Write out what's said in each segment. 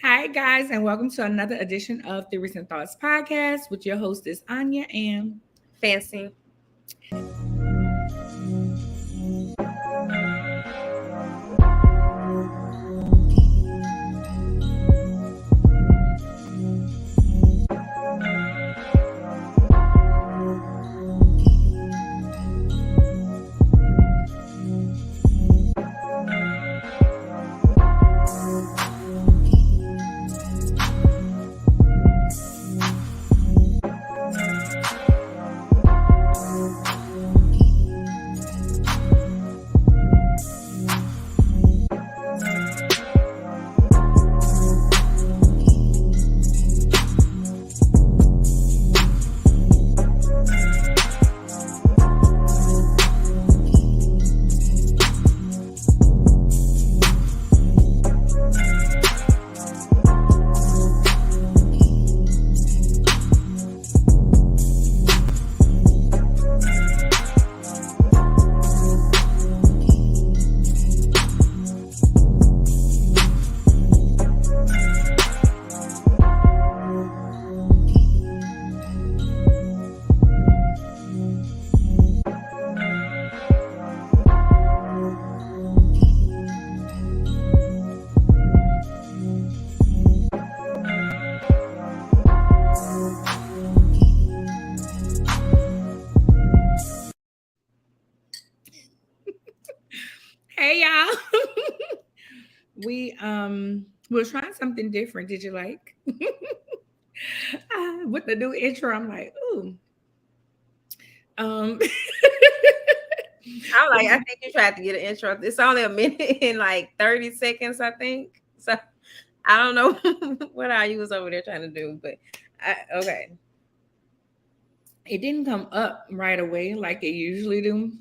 Hi, guys, and welcome to another edition of the Recent Thoughts podcast with your hostess, Anya. And Fancy. hey, y'all. we're trying something different. Did you like? With the new intro, I'm like, ooh. Um, I think you tried to get an intro. It's only a minute and like 30 seconds, I think. So I don't know what I was over there trying to do, but okay. it didn't come up right away like it usually do,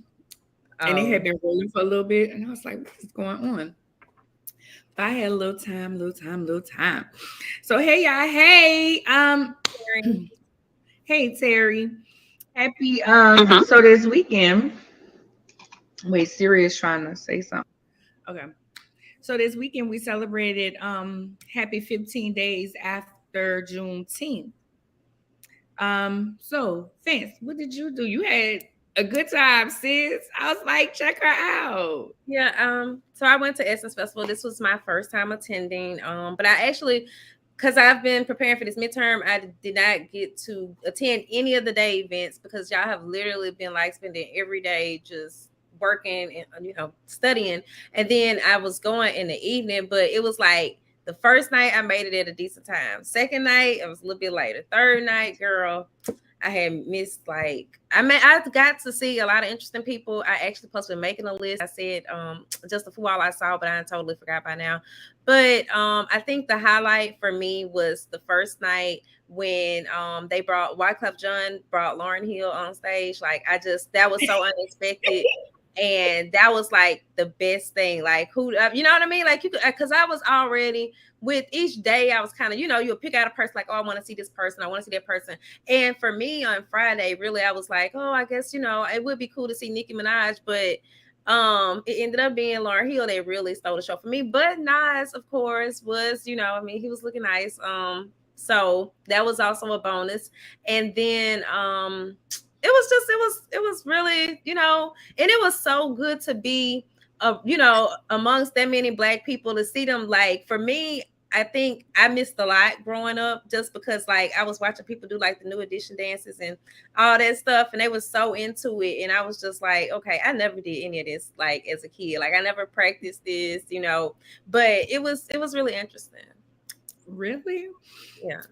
and it Oh, had been rolling for a little bit, and I was like, what is going on? But I had a little time. So hey, y'all. Hey, Terry. hey Terry. Happy. So this weekend. Wait, Siri is trying to say something. Okay. So this weekend we celebrated happy 15 days after Juneteenth. So Vince, what did you do? You had a good time, sis. I was like, check her out. Yeah, so I went to Essence Festival. This was my first time attending. But I actually, because I've been preparing for this midterm, I did not get to attend any of the day events because y'all have literally been like spending every day just working and studying. And then I was going in the evening, but it was like the first night I made it at a decent time. Second night, it was a little bit later. Third night, girl, I had missed I got to see a lot of interesting people. I actually supposed to be making a list. I said just a few all I saw, but I totally forgot by now. But I think the highlight for me was the first night when they brought Wyclef John brought Lauren Hill on stage. Like that was so unexpected. And that was like the best thing. Like who, you know what I mean? Like you could, because I was already with each day. I was kind of, you'll pick out a person like, oh, I want to see this person. I want to see that person. And for me on Friday, really, I was like, oh, I guess, it would be cool to see Nicki Minaj, but it ended up being Lauryn Hill that really stole the show for me. But Nas, of course, was, he was looking nice. So that was also a bonus. And then it was really, and it was so good to be amongst that many black people to see them. Like for me, I think I missed a lot growing up just because like I was watching people do like the New Edition dances and all that stuff, and they was so into it, and I was just like, okay, I never did any of this like as a kid. Like I never practiced this, but it was really interesting. Really? Yeah.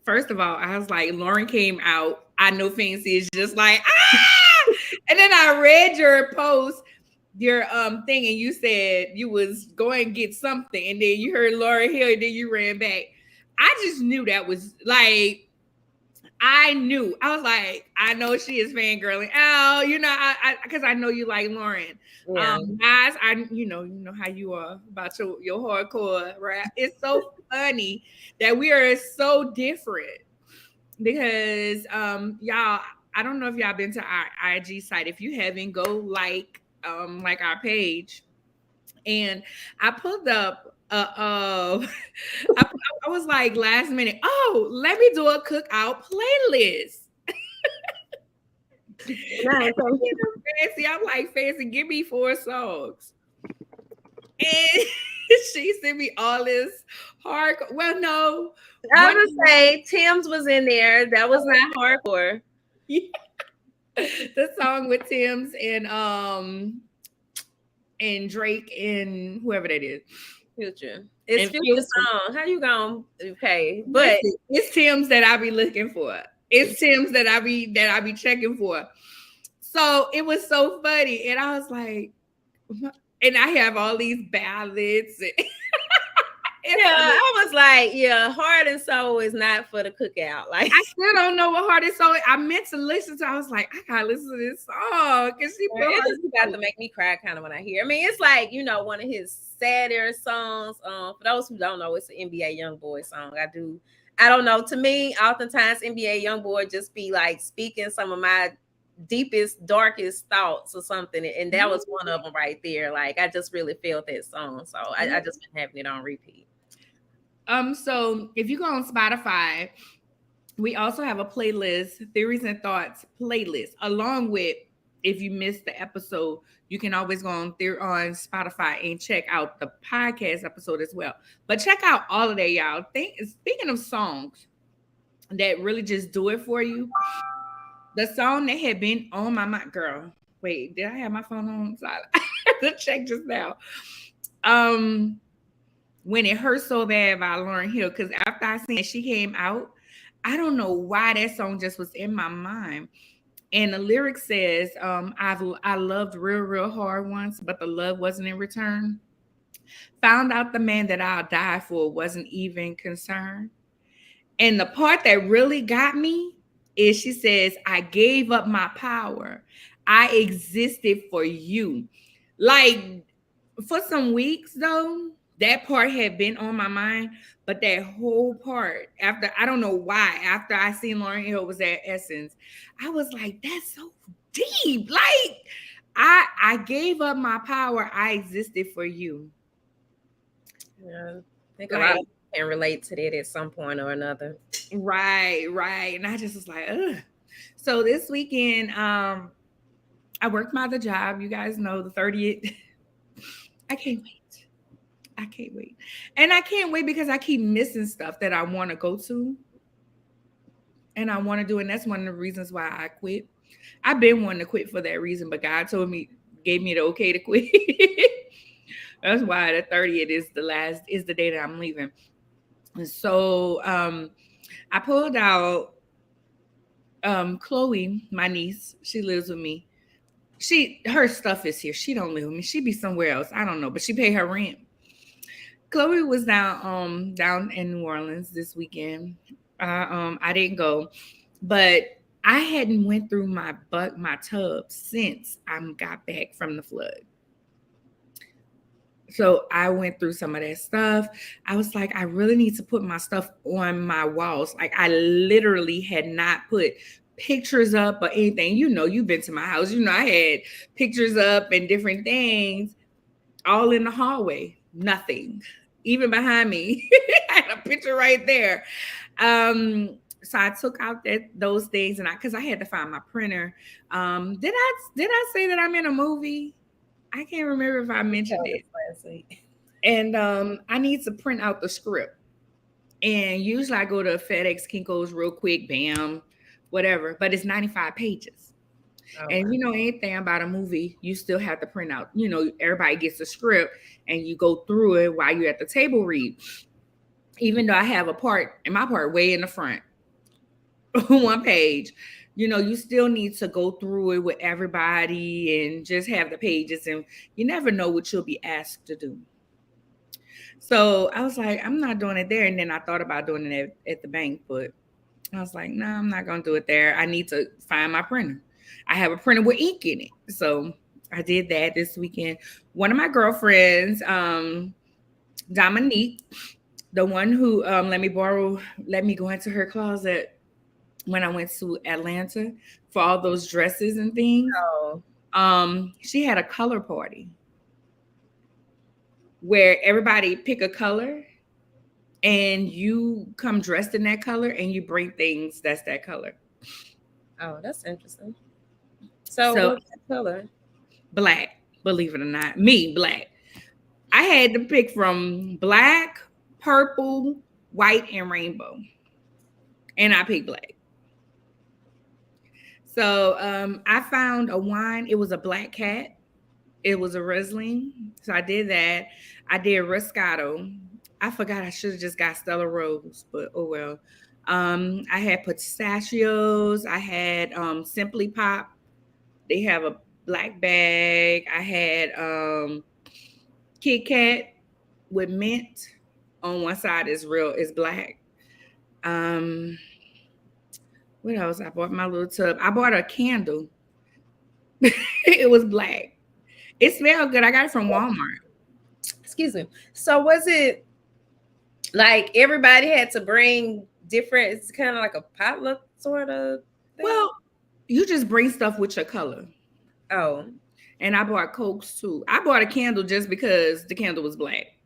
First of all, I was like, Lauren came out. I know Fancy is just like, ah! And then I read your post, your thing, and you said you was going to get something, and then you heard Laura Hill, and then you ran back. I just knew that was like, I knew. I was like, I know she is fangirling. Oh, I because I know you like Lauren. Yeah. Guys, you know how you are about your hardcore rap. It's so funny that we are so different because y'all, I don't know if y'all been to our IG site. If you haven't, go like our page. And I pulled up I, I was like last minute, oh, let me do a cookout playlist. Nice. Fancy, I'm like, Fancy, give me 4 songs. And she sent me all this hardcore. Well, no. I One would say Tim's was in there. That was not hardcore. the song with Tim's and Drake and whoever that is. Future. It's And Future Future. song. How you gonna pay? But it's Tim's that I be looking for. It's Tim's that I be checking for. So it was so funny. And I was like, and I have all these ballads. yeah, I was like, yeah, Heart and Soul is not for the cookout. Like I still don't know what Heart and Soul. I meant to listen to. I was like, I gotta listen to this song because she put it's about to make me cry kind of when I hear. I mean, it's like, you know, one of his sadder songs. For those who don't know, it's an NBA YoungBoy song. I don't know. To me, oftentimes NBA YoungBoy just be like speaking some of my deepest, darkest thoughts or something, and that was one of them right there. Like I just really felt that song, so I just been having it on repeat. So if you go on Spotify, we also have a playlist, Theories and Thoughts playlist, along with, if you missed the episode, you can always go on Spotify and check out the podcast episode as well. But check out all of that, y'all. Speaking of songs that really just do it for you, the song that had been on my mind, girl. Wait, did I have my phone on silent? I had to check just now. When It Hurts So Bad by Lauryn Hill, because after I seen she came out, I don't know why that song just was in my mind. And the lyric says, I loved real hard once, but the love wasn't in return. Found out the man that I'll die for wasn't even concerned. And the part that really got me is she says, I gave up my power. I existed for you. Like for some weeks though, that part had been on my mind, but that whole part after, I don't know why, after I seen Lauryn Hill was at Essence, I was like, that's so deep. Like I gave up my power. I existed for you. Yeah, I think a lot of people can relate to that at some point or another. Right. And I just was like, ugh. So this weekend, I worked my other job. You guys know the 30th. I can't wait. And I can't wait because I keep missing stuff that I want to go to. And I want to do. And that's one of the reasons why I quit. I've been wanting to quit for that reason, but God gave me the okay to quit. That's why the 30th is the day that I'm leaving. And so I pulled out Chloe, my niece. She lives with me. Her stuff is here. She don't live with me. She be somewhere else. I don't know, but she pay her rent. Chloe was down in New Orleans this weekend. I didn't go, but I hadn't went through my tub since I got back from the flood. So I went through some of that stuff. I was like, I really need to put my stuff on my walls. Like I literally had not put pictures up or anything. You know, you've been to my house. You know, I had pictures up and different things all in the hallway. Nothing. Even behind me, I had a picture right there. So I took out those things, and because I had to find my printer. Did I say that I'm in a movie? I can't remember if I mentioned it last week. And I need to print out the script. And usually I go to FedEx, Kinko's real quick, bam, whatever. But it's 95 pages. Oh, and you know, anything about a movie, you still have to print out. You know, everybody gets a script and you go through it while you're at the table read. Even though I have my part way in the front, one page, you know, you still need to go through it with everybody and just have the pages, and you never know what you'll be asked to do. So I was like, I'm not doing it there. And then I thought about doing it at the bank, but I was like, no, I'm not going to do it there. I need to find my printer. I have a printer with ink in it. So I did that this weekend. One of my girlfriends, Dominique, the one who let me go into her closet when I went to Atlanta for all those dresses and things. Oh. She had a color party. where everybody pick a color and you come dressed in that color and you bring things that's that color. Oh, that's interesting. So So what color? black, believe it or not, me black. I had to pick from black, purple, white, and rainbow, and I picked black. So I found a wine. It was a black cat. It was a Riesling. So I did that. I did Riscato. I forgot I should have just got Stella Rose, but oh well. I had pistachios. I had Simply Pop. They have a black bag. I had Kit Kat with mint. On one side is black. Um, what else? I bought my little tub. I bought a candle. It was black. It smelled good. I got it from Walmart. Excuse me. So was it like everybody had to bring different? It's kind of like a potluck sort of thing. Well, you just bring stuff with your color. Oh, And I bought Cokes too. I bought a candle just because the candle was black.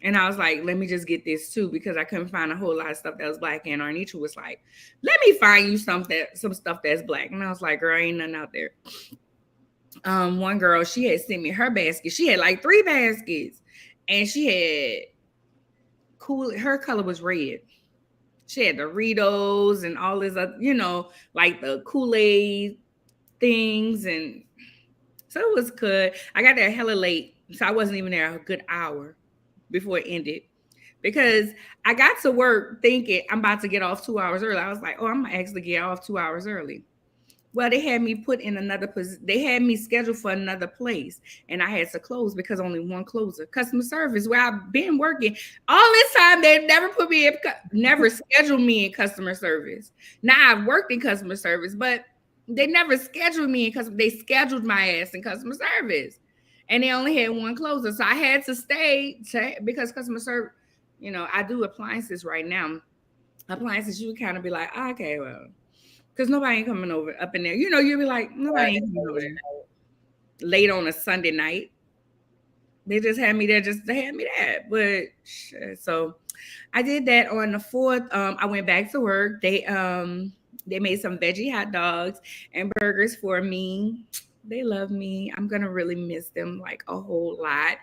And I was like, let me just get this too, because I couldn't find a whole lot of stuff that was black. And Arnitra was like, let me find you some stuff that's black. And I was like, girl, ain't nothing out there. One girl, she had sent me her basket. She had like 3 baskets. And she had her color was red. She had Doritos and all this other, like the Kool-Aid things. And so it was good. I got there hella late. So I wasn't even there a good hour before it ended. Because I got to work thinking I'm about to get off 2 hours early. I was like, oh, I'm gonna actually get off 2 hours early. Well, they had me put in another position. They had me scheduled for another place, and I had to close because only one closer. Customer service, where I've been working all this time, they never put me in, never scheduled me in customer service. Now I've worked in customer service, but they never scheduled me in customer. They scheduled my ass in customer service, and they only had one closer, so I had to stay because customer service. I do appliances right now. Appliances, you would kind of be like, okay, well. Because nobody ain't coming over up in there. You'll be like, nobody ain't coming over there late on a Sunday night. They just had me there just to have me there. But so I did that on the 4th. I went back to work. They made some veggie hot dogs and burgers for me. They love me. I'm gonna really miss them like a whole lot.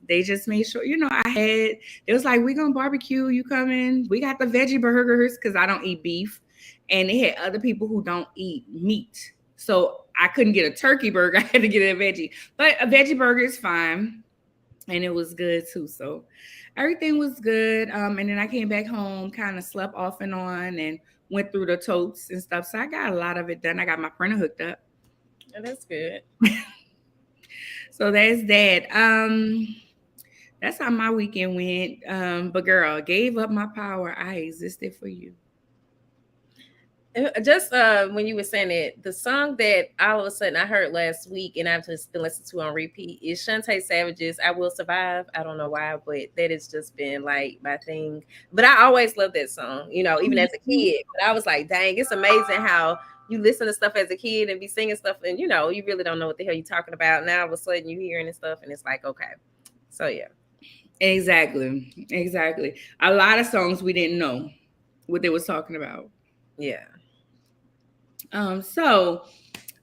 They just made sure, it was like, we're gonna barbecue, you coming? We got the veggie burgers because I don't eat beef. And they had other people who don't eat meat. So I couldn't get a turkey burger. I had to get a veggie. But a veggie burger is fine. And it was good too. So everything was good. And then I came back home, kind of slept off and on and went through the totes and stuff. So I got a lot of it done. I got my printer hooked up. Oh, that's good. So that's that. That's how my weekend went. But girl, gave up my power. I existed for you. Just when you were saying it, the song that all of a sudden I heard last week and I've just been listening to on repeat is Shantae Savage's "I Will Survive." I don't know why, but that has just been like my thing. But I always loved that song, even as a kid. But I was like, dang, it's amazing how you listen to stuff as a kid and be singing stuff, and you really don't know what the hell you're talking about. Now all of a sudden you're hearing this stuff, and it's like, okay, so yeah, exactly. A lot of songs we didn't know what they was talking about. Yeah. So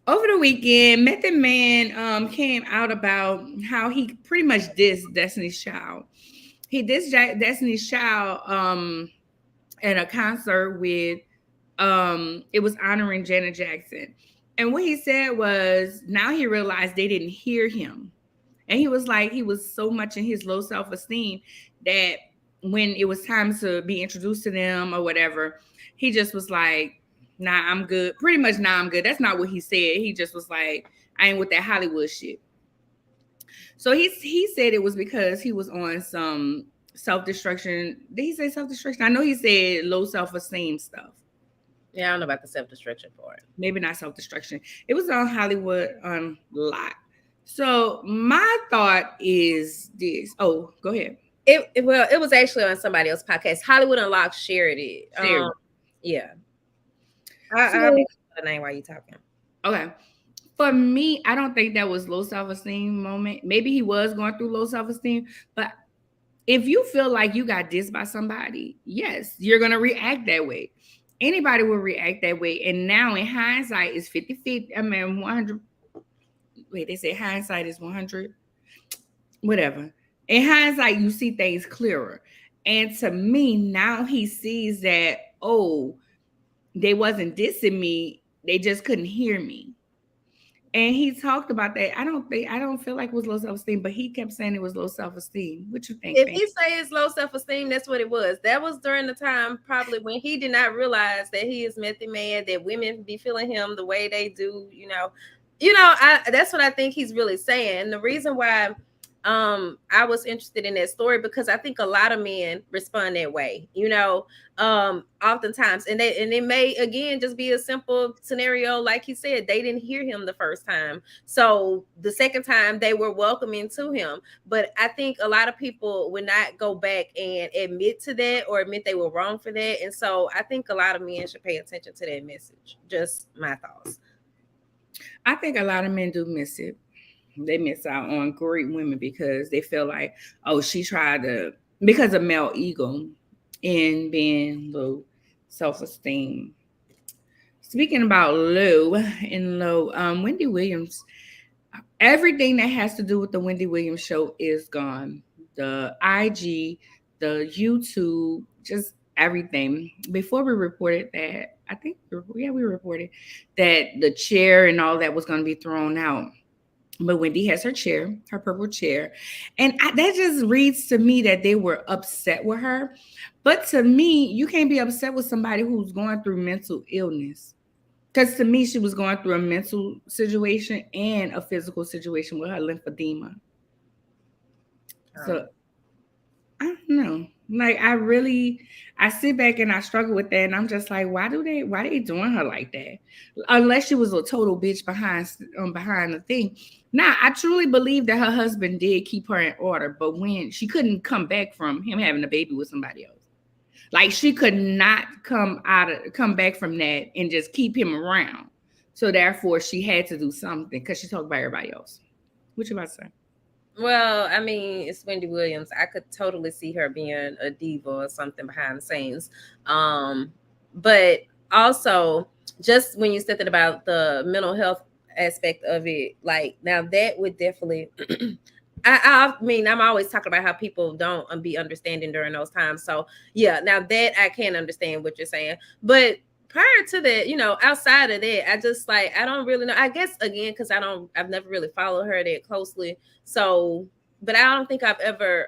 over the weekend, Method Man came out about how he pretty much dissed Destiny's Child. He dissed Destiny's Child at a concert with it was honoring Janet Jackson. And what he said was now he realized they didn't hear him. And he was like, he was so much in his low self-esteem that when it was time to be introduced to them or whatever, he just was like, nah, I'm good. Pretty much, nah, I'm good. That's not what he said. He just was like, I ain't with that Hollywood shit. So he said it was because he was on some self-destruction. Did he say self-destruction? I know he said low self-esteem stuff. Yeah, I don't know about the self-destruction part. Maybe not self-destruction. It was on Hollywood a lot. So my thought is this. Oh, go ahead. It was actually on somebody else's podcast. Hollywood Unlocked shared it. Yeah. I the name while you talking. Okay. For me, I don't think that was low self-esteem moment. Maybe he was going through low self-esteem, but if you feel like you got dissed by somebody, yes, you're going to react that way. Anybody will react that way. And now in hindsight, it's 50-50. I mean, 100. Wait, they say hindsight is 100. Whatever. In hindsight, you see things clearer. And to me, now he sees that, oh, they wasn't dissing me. They just couldn't hear me. And he talked about that. I don't feel like it was low self-esteem, but he kept saying it was low self-esteem. What you think, If Fan? he say it's low self-esteem, that's what it was. That was during the time probably when he did not realize that he is method man, that women be feeling him the way they do, that's what I think he's really saying. The reason why I was interested in that story, because I think a lot of men respond that way, oftentimes, and it may again just be a simple scenario, like he said, they didn't hear him the first time, so the second time they were welcoming to him. But I think a lot of people would not go back and admit to that or admit they were wrong for that, and so I think a lot of men should pay attention to that message. Just my thoughts. I think a lot of men do miss it. They miss out on great women because they feel like, oh, she tried to, because of male ego and being low self-esteem. Speaking about low and low, Wendy Williams, everything that has to do with the Wendy Williams show is gone. The IG, the YouTube, just everything. Before we reported that, I think, yeah, we reported that the chair and all that was going to be thrown out. But Wendy has her chair, her purple chair. And that just reads to me that they were upset with her. But to me, you can't be upset with somebody who's going through mental illness. Because to me, she was going through a mental situation and a physical situation with her lymphedema. So I don't know. Like I sit back and I struggle with that, and I'm just like, why they doing her like that? Unless she was a total bitch behind the thing. Now, I truly believe that her husband did keep her in order, but when she couldn't come back from him having a baby with somebody else, like she could not come back from that and just keep him around. So therefore, she had to do something because she talked about everybody else. What you about to say? Well, I mean, it's Wendy Williams. I could totally see her being a diva or something behind the scenes. But also, just when you said that about the mental health aspect of it, like now that would definitely. I mean, I'm always talking about how people don't be understanding during those times. So yeah, now that I can understand what you're saying, but prior to that, outside of that, I just like I don't really know. I guess again because I've never really followed her that closely. So, but I don't think I've ever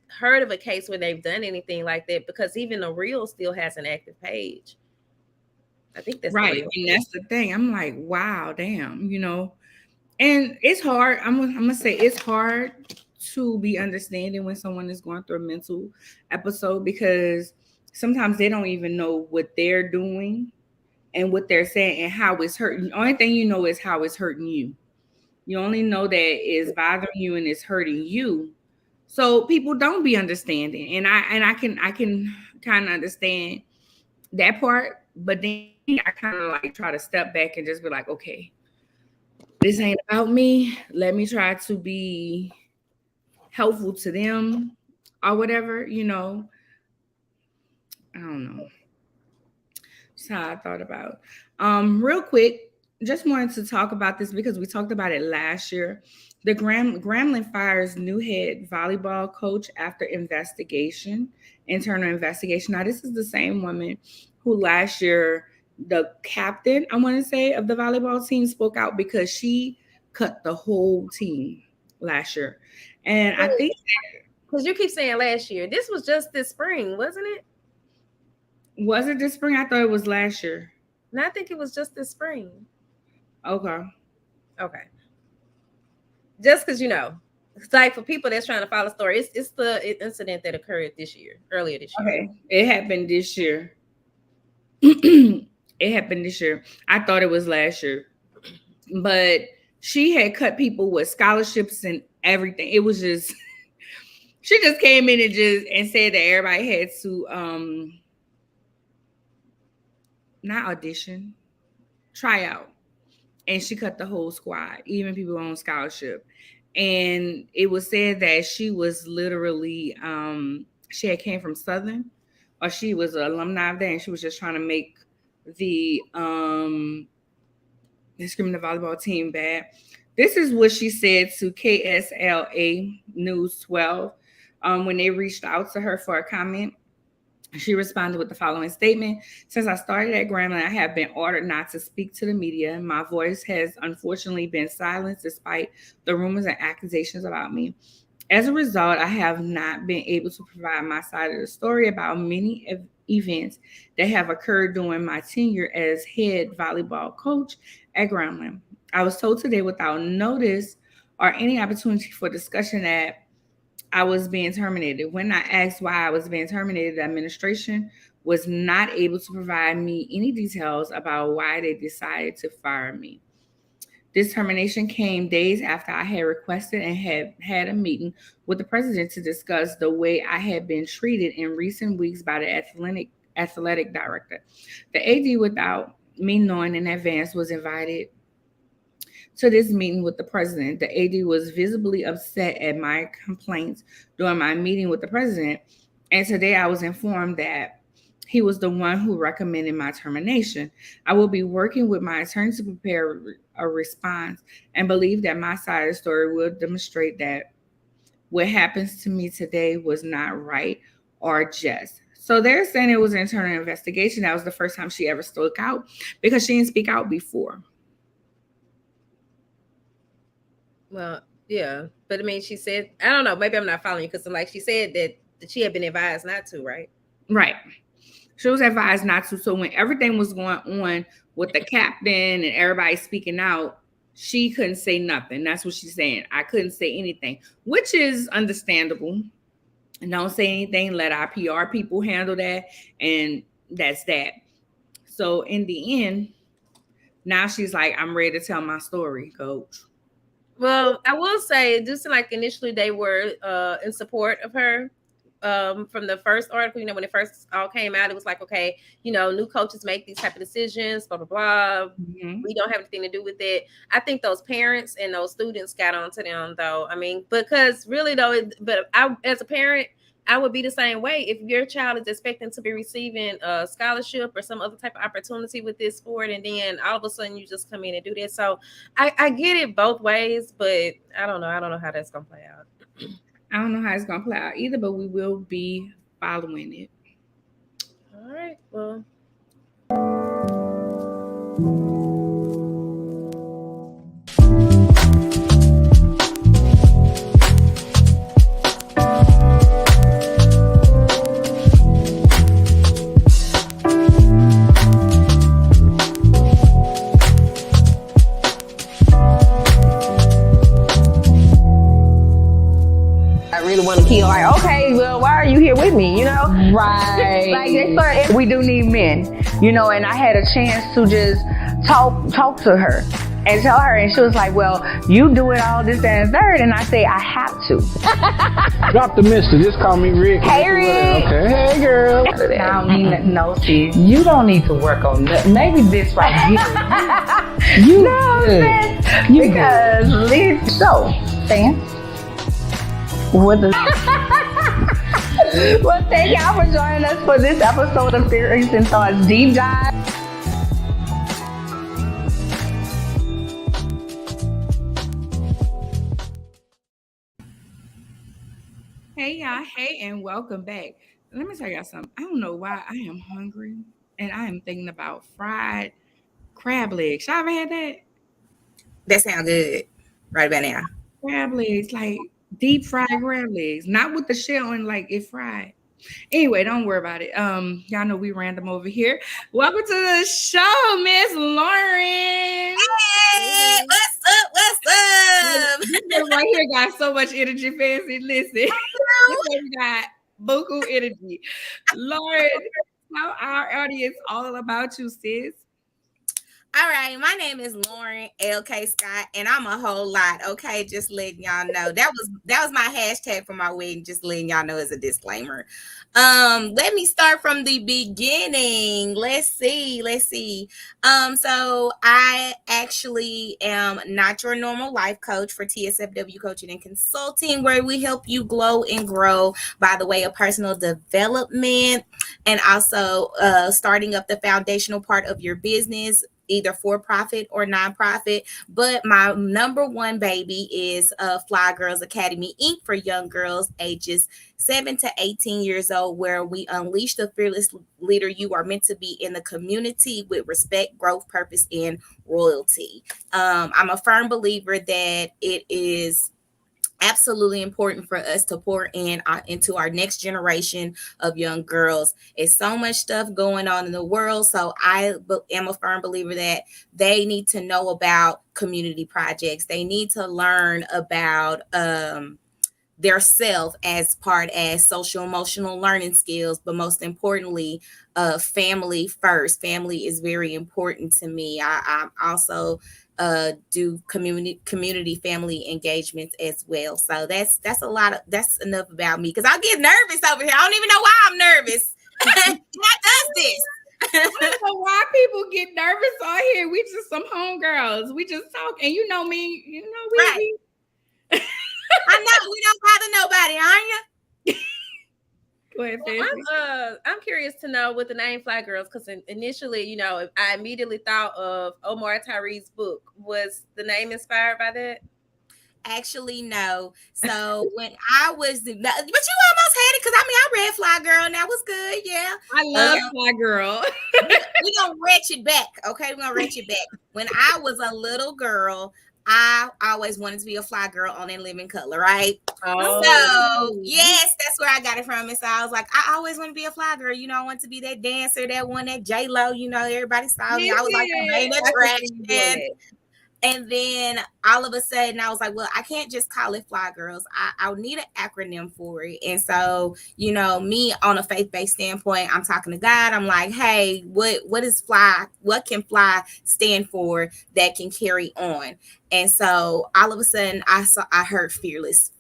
heard of a case where they've done anything like that, because even the Real still has an active page. I think that's Right, the Real. and that's the thing. I'm like, wow, damn, and it's hard. I'm gonna say it's hard to be understanding when someone is going through a mental episode because sometimes they don't even know what they're doing and what they're saying and how it's hurting. The only thing you know is how it's hurting you. You only know that it's bothering you and it's hurting you. So people don't be understanding, and I can kind of understand that part, but then for me, I kind of like try to step back and just be like, okay, this ain't about me. Let me try to be helpful to them or whatever. I don't know. That's how I thought about. Real quick, just wanted to talk about this because we talked about it last year. The Gremlin fires new head volleyball coach after internal investigation. Now, this is the same woman who last year, the captain, I want to say, of the volleyball team spoke out because she cut the whole team last year. And I think, Because you keep saying last year, this was just this spring, wasn't it? was it this spring? I thought it was last year. No, I think it was just this spring. Okay. Okay. Just because it's like for people that's trying to follow the story, it's the incident that occurred earlier this year. Okay. It happened this year. It happened this year. I thought it was last year. But she had cut people with scholarships and everything. It was just she just came in and said that everybody had to not audition, try out. and she cut the whole squad, even people on scholarship. And it was said that she was literally she had came from Southern, or she was an alumni of that, and she was just trying to make the Screaming the volleyball team bad. This is what she said to KSLA News 12 when they reached out to her for a comment. She responded with the following statement. Since I started at Grambling, I have been ordered not to speak to the media. My voice has unfortunately been silenced despite the rumors and accusations about me. As a result, I have not been able to provide my side of the story about many events that have occurred during my tenure as head volleyball coach at Grambling. I was told today without notice or any opportunity for discussion that I was being terminated. When I asked why I was being terminated, the administration was not able to provide me any details about why they decided to fire me. This termination came days after I had requested and had a meeting with the president to discuss the way I had been treated in recent weeks by the athletic director. The AD, without me knowing in advance, was invited to this meeting with the president. The AD was visibly upset at my complaints during my meeting with the president, and today I was informed that he was the one who recommended my termination. I will be working with my attorney to prepare a response and believe that my side of the story will demonstrate that what happens to me today was not right or just. So they're saying it was an internal investigation. That was the first time she ever spoke out because she didn't speak out before. Well, yeah, but I mean, she said, I don't know, maybe I'm not following you because, like, she said that she had been advised not to, right? Right. She was advised not to. So when everything was going on with the captain and everybody speaking out, she couldn't say nothing. That's what she's saying. I couldn't say anything, which is understandable. And don't say anything. Let our PR people handle that. And that's that. So in the end, now she's like, I'm ready to tell my story, coach. Well, I will say, just like initially they were in support of her. From the first article, you know, when it first all came out, it was like, okay, you know, new coaches make these type of decisions, blah, blah, blah. Mm-hmm. We don't have anything to do with it. I think those parents and those students got onto them, though. I mean, because really, though, but I, as a parent, I would be the same way. If your child is expecting to be receiving a scholarship or some other type of opportunity with this sport, and then all of a sudden you just come in and do this. So I get it both ways, but I don't know. I don't know how that's going to play out. I don't know how it's going to play out either, but we will be following it. All right. Well. Want to kill, like, okay, well, why are you here with me, you know? Right. Like, they started, we do need men, you know, and I had a chance to just talk to her and tell her, and she was like, well, you do it all this, that, and third, and I say, I have to. Drop the mister, just call me Rick. Hey, Rick. Okay, hey, girl. I don't need nothing, no, sis. You don't need to work on that. Maybe this right here. You know good. You because this, so, Sam. What the Well, thank y'all for joining us for this episode of Theories and Thoughts Deep Dive. Hey y'all, hey, and welcome back. Let me tell y'all something. I don't know why I am hungry and I am thinking about fried crab legs. Y'all ever had that? That sounds good right about now. Crab legs, like deep fried crab legs, not with the shell and like it fried. Anyway, don't worry about it. Y'all know we random over here. Welcome to the show, Miss Lauren. Hey, what's up? This right here got so much energy, fancy. Listen, this got buku energy. Lauren, tell our audience all about you, sis. All right, my name is Lauren LK Scott, and I'm a whole lot. Okay, just letting y'all know that was my hashtag for my wedding. Just letting y'all know as a disclaimer. Let me start from the beginning. Let's see. So I actually am not your normal life coach for TSFW Coaching and Consulting, where we help you glow and grow by the way of personal development and also starting up the foundational part of your business, either for profit or nonprofit. But my number one baby is F.L.Y Girls Academy Inc. for young girls ages 7 to 18 years old, where we unleash the fearless leader you are meant to be in the community with respect, growth, purpose, and royalty. I'm a firm believer that it is absolutely important for us to pour in into our next generation of young girls. It's so much stuff going on in the world, so I am a firm believer that they need to know about community projects. They need to learn about their self as part as social emotional learning skills, but most importantly, family first. Family is very important to me. I'm also do community family engagements as well. So that's enough about me, because I'll get nervous over here. I don't even know why I'm nervous. What does this? I don't know why people get nervous on here. We just some homegirls. We just talk, and you know me. You know we. Right. I know we don't bother nobody, aren't you? Go ahead, Fancy. I'm curious to know with the name F.L.Y Girls, because initially, I immediately thought of Omar Tyree's book. Was the name inspired by that? Actually, no. So when I was, but you almost had it, because I read F.L.Y Girl, and that was good. Yeah, I love F.L.Y Girl. We're gonna ratchet back, okay? We're gonna ratchet back. When I was a little girl, I always wanted to be a F.L.Y Girl on In Living Color, right? Oh. So yes, that's where I got it from. And so I was like, I always want to be a F.L.Y Girl. I want to be that dancer, that one, that J-Lo. Everybody saw me. I was like the main attraction. And then all of a sudden, I was like, well, I can't just call it F.L.Y Girls. I'll need an acronym for it. And so, me on a faith-based standpoint, I'm talking to God. I'm like, hey, what is F.L.Y? What can F.L.Y stand for that can carry on? And so all of a sudden, I heard fearless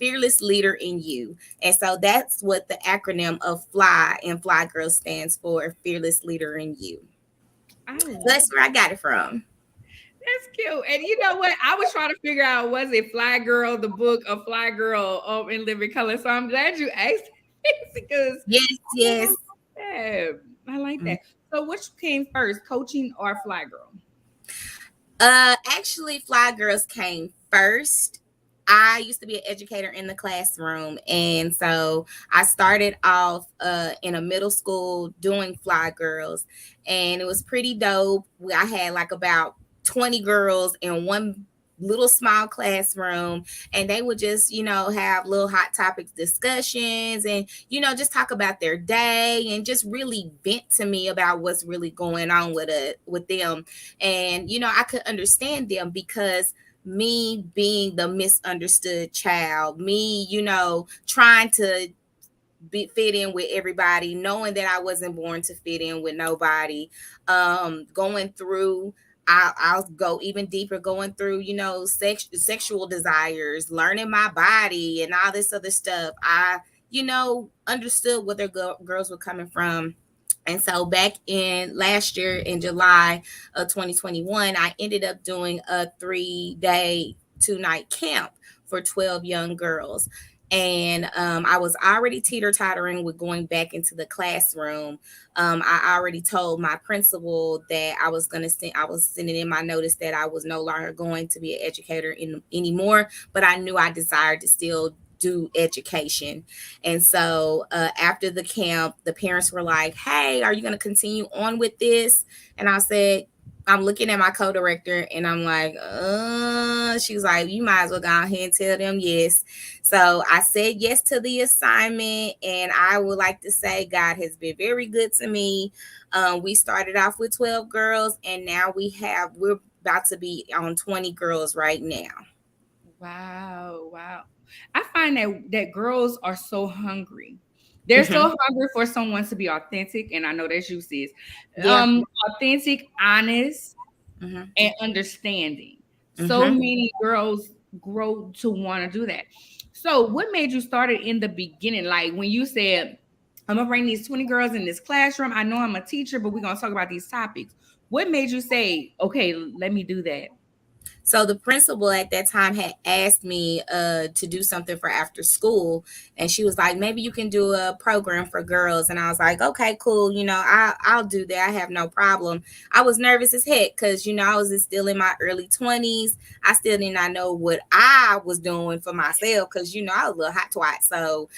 leader in you. And so that's what the acronym of F.L.Y and F.L.Y Girls stands for, fearless leader in you. That's where I got it from. That's cute. And you know what? I was trying to figure out, was it F.L.Y Girl, the book, or F.L.Y Girl in Living Color? So I'm glad you asked because yes. I like that. So which came first, coaching or F.L.Y Girl? Actually, F.L.Y Girls came first. I used to be an educator in the classroom, and so I started off in a middle school doing F.L.Y Girls, and it was pretty dope. I had like about 20 girls in one little small classroom, and they would just have little hot topics discussions, and just talk about their day and just really vent to me about what's really going on with them. And I could understand them, because me being the misunderstood child, me trying to fit in with everybody, knowing that I wasn't born to fit in with nobody, going through, I'll go even deeper, going through, sexual desires, learning my body and all this other stuff. I, understood where their girls were coming from. And so back in last year in July of 2021, I ended up doing a 3-day, 2-night camp for 12 young girls. And I was already teeter-tottering with going back into the classroom. I already told my principal that I was sending in my notice that I was no longer going to be an educator anymore, but I knew I desired to still do education. And so after the camp, the parents were like, hey, are you going to continue on with this? And I said, I'm looking at my co-director, and I'm like, she's like, you might as well go ahead and tell them yes. So I said yes to the assignment, and I would like to say God has been very good to me. We started off with 12 girls, and now we're about to be on 20 girls right now. Wow. I find that girls are so hungry. They're so hungry for someone to be authentic, and I know that's you, sis. Authentic, honest, and understanding. So Mm-hmm. many girls grow to want to do that. So what made you start it in the beginning? Like when you said, I'm gonna bring these 20 girls in this classroom. I know I'm a teacher, but we're gonna talk about these topics. What made you say, okay, let me do that? So the principal at that time had asked me to do something for after school, and she was like, maybe you can do a program for girls. And I was like, okay, cool. I'll do that. I have no problem. I was nervous as heck because I was still in my early 20s. I still did not know what I was doing for myself because I was a little hot twat. So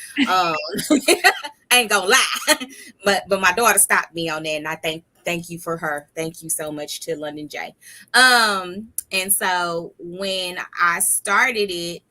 I ain't gonna lie, but my daughter stopped me on that, and I thank you for her. Thank you so much to London J. And so when I started it,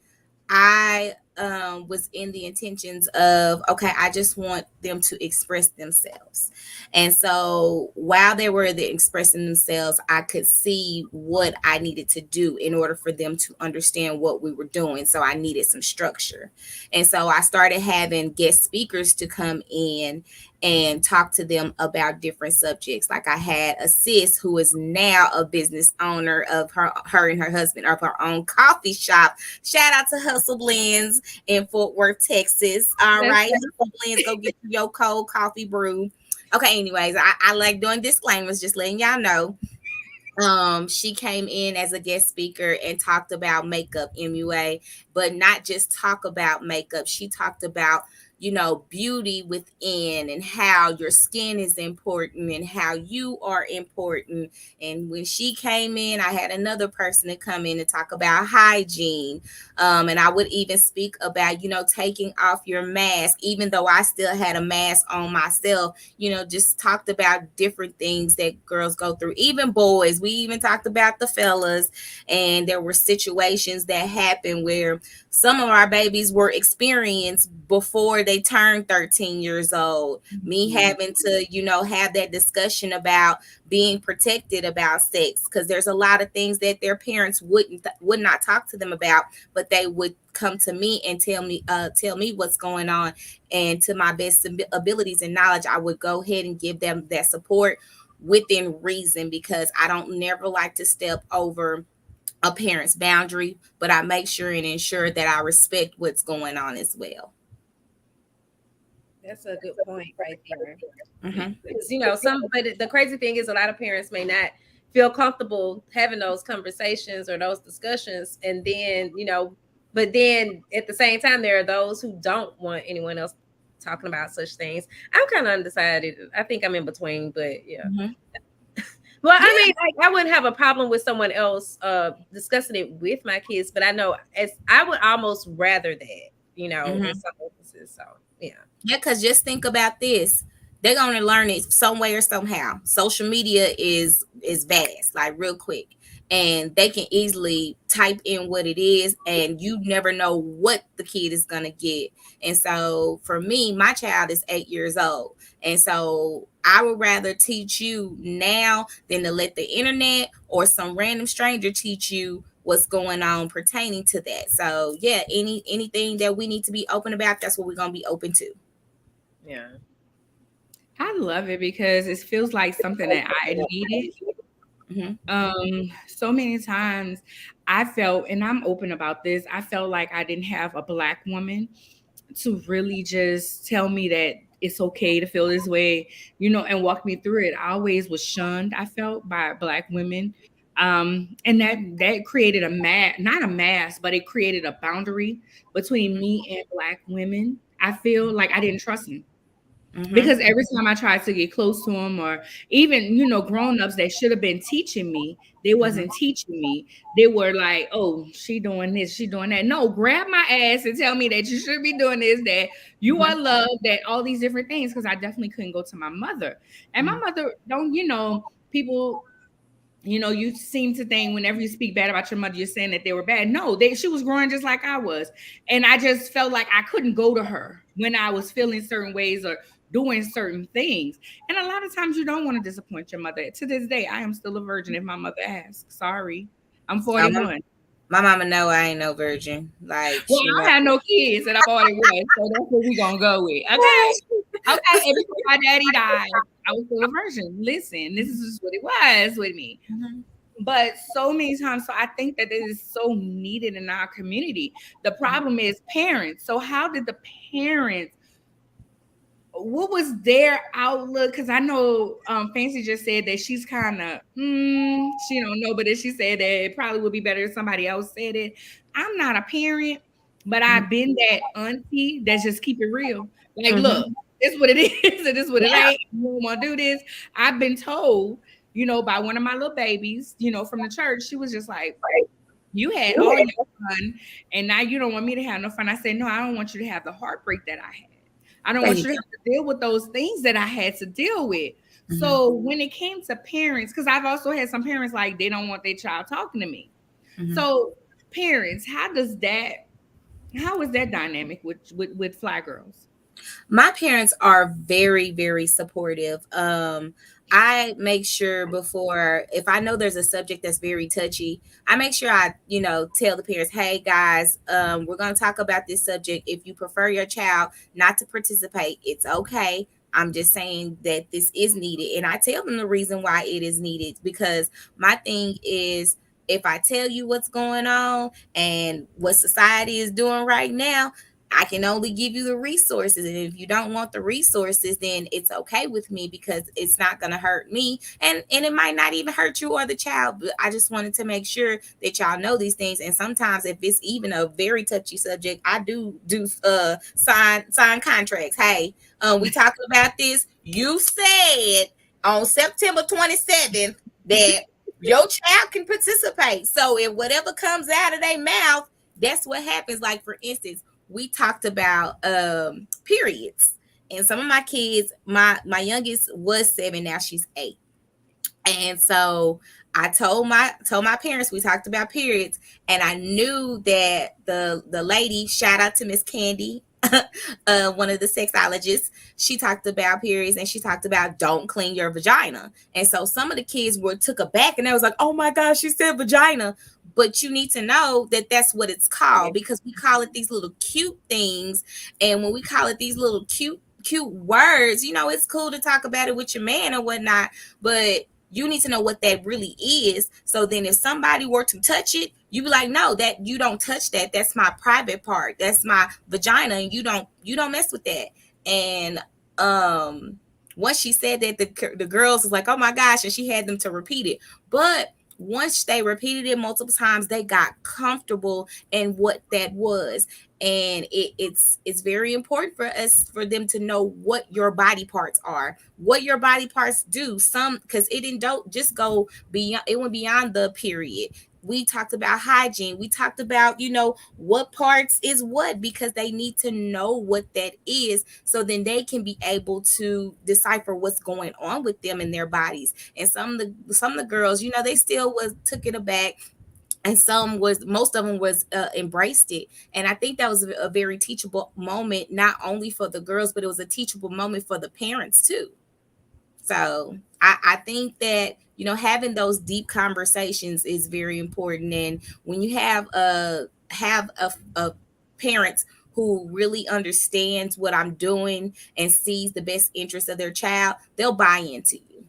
I was in the intentions of, okay, I just want them to express themselves. And so while they were expressing themselves, I could see what I needed to do in order for them to understand what we were doing. So I needed some structure. And so I started having guest speakers to come in and talk to them about different subjects. Like I had a sis who is now a business owner of her and her husband of her own coffee shop. Shout out to Hustle Blends in Fort Worth, Texas. All right, Hustle Blends, go get your cold coffee brew. Okay, anyways, I like doing disclaimers, just letting y'all know. She came in as a guest speaker and talked about makeup, MUA, but not just talk about makeup. She talked about beauty within and how your skin is important and how you are important. And when she came in, I had another person to come in and talk about hygiene. And I would even speak about, taking off your mask, even though I still had a mask on myself, just talked about different things that girls go through, even boys. We even talked about the fellas, and there were situations that happened where some of our babies were experienced before they turned 13 years old. Me having to, have that discussion about being protected about sex, because there's a lot of things that their parents would not talk to them about, but they would come to me and tell me what's going on, and to my best abilities and knowledge, I would go ahead and give them that support within reason, because I don't never like to step over a parent's boundary, but I make sure and ensure that I respect what's going on as well. That's a good point right there. Because but the crazy thing is, a lot of parents may not feel comfortable having those conversations or those discussions, and then but then at the same time, there are those who don't want anyone else talking about such things. I'm kind of undecided. I think I'm in between, but yeah. Well, I mean, I wouldn't have a problem with someone else discussing it with my kids, but I know I would almost rather that, in some instances. So yeah. Yeah, because just think about this. They're going to learn it some way or somehow. Social media is vast, like real quick. And they can easily type in what it is, and you never know what the kid is going to get. And so for me, my child is 8 years old. And so I would rather teach you now than to let the internet or some random stranger teach you what's going on pertaining to that. So yeah, anything that we need to be open about, that's what we're going to be open to. Yeah. I love it because it feels like something that I needed. So many times I felt, and I'm open about this, I felt like I didn't have a Black woman to really just tell me that it's okay to feel this way, and walk me through it. I always was shunned, I felt, by Black women. And that created not a mask, but it created a boundary between me and Black women. I feel like I didn't trust them. Because every time I tried to get close to them, or even, grown-ups that should have been teaching me, they wasn't teaching me. They were like, oh, she doing this, she doing that. No, grab my ass and tell me that you should be doing this, that you are loved, that all these different things. Because I definitely couldn't go to my mother. And my mother people, you seem to think whenever you speak bad about your mother, you're saying that they were bad. No, she was growing just like I was. And I just felt like I couldn't go to her when I was feeling certain ways or doing certain things. And a lot of times you don't want to disappoint your mother. To this day, I am still a virgin if my mother asks. Sorry. I'm 41. My mama know I ain't no virgin. Like, well, I don't have no kids and I'm 41. So that's what we gonna go with. Okay. Okay. And before my daddy died, I was still a virgin. Listen, this is just what it was with me. but so many times, so I think that it is so needed in our community. The problem is parents. So how did the parents, what was their outlook? Because I know Fancy just said that she's kind of she don't know, but then she said that it probably would be better if somebody else said it. I'm not a parent, but I've been that auntie that's just keep it real. Like, look, this what it is, and this what it ain't. You don't want to do this. I've been told, by one of my little babies, from the church. She was just like, you had all your fun, and now you don't want me to have no fun. I said, no, I don't want you to have the heartbreak that I had. I don't want you to have to deal with those things that I had to deal with. So when it came to parents, because I've also had some parents like they don't want their child talking to me. So parents, how is that dynamic with Fly Girls? My parents are very, very supportive. I make sure before, if I know there's a subject that's very touchy, I make sure I, tell the parents, hey guys, we're going to talk about this subject. If you prefer your child not to participate, it's okay. I'm just saying that this is needed. And I tell them the reason why it is needed, because my thing is, if I tell you what's going on and what society is doing right now, I can only give you the resources. And if you don't want the resources, then it's okay with me, because it's not going to hurt me. And it might not even hurt you or the child. But I just wanted to make sure that y'all know these things. And sometimes if it's even a very touchy subject, I do sign contracts. Hey, we talking about this. You said on September 27th that your child can participate. So if whatever comes out of their mouth, that's what happens. Like, for instance, we talked about periods, and some of my kids, my youngest was 7, now she's 8, and so I told my parents, we talked about periods, and I knew that the lady, shout out to Miss Candy, one of the sexologists, she talked about periods, and she talked about don't clean your vagina. And so some of the kids took aback, and they was like, oh my gosh, she said vagina. But you need to know that that's what it's called, because we call it these little cute things. And when we call it these little cute words, it's cool to talk about it with your man or whatnot, but you need to know what that really is. So then if somebody were to touch it, you be like, no, that you don't touch that. That's my private part. That's my vagina. And you don't mess with that. And once she said that, the girls was like, oh my gosh, and she had them to repeat it. But once they repeated it multiple times, they got comfortable in what that was. And it's very important for them to know what your body parts are, what your body parts do. Some, because it didn't just go beyond, it went beyond the period. We talked about hygiene. We talked about, what parts is what, because they need to know what that is, so then they can be able to decipher what's going on with them in their bodies. And some of the girls, they still took it aback. And most of them was embraced it. And I think that was a very teachable moment, not only for the girls, but it was a teachable moment for the parents too. So I think that, having those deep conversations is very important. And when you have a parent who really understands what I'm doing and sees the best interest of their child, they'll buy into you.